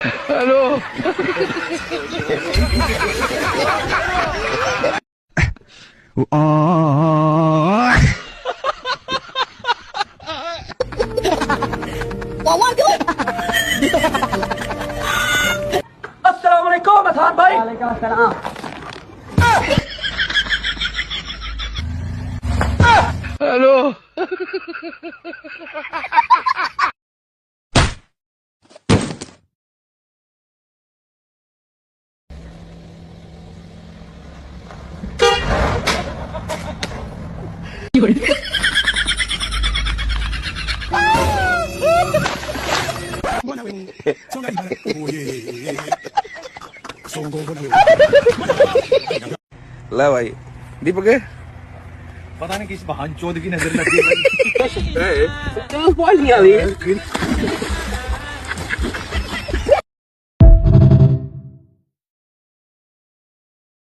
Hello अस्सलाम वालेकुम असान भाई। हेलो ला भाई दीपक है पता नहीं किस बहान चोद की नजर लगी है। चलो पहुंच गया अभी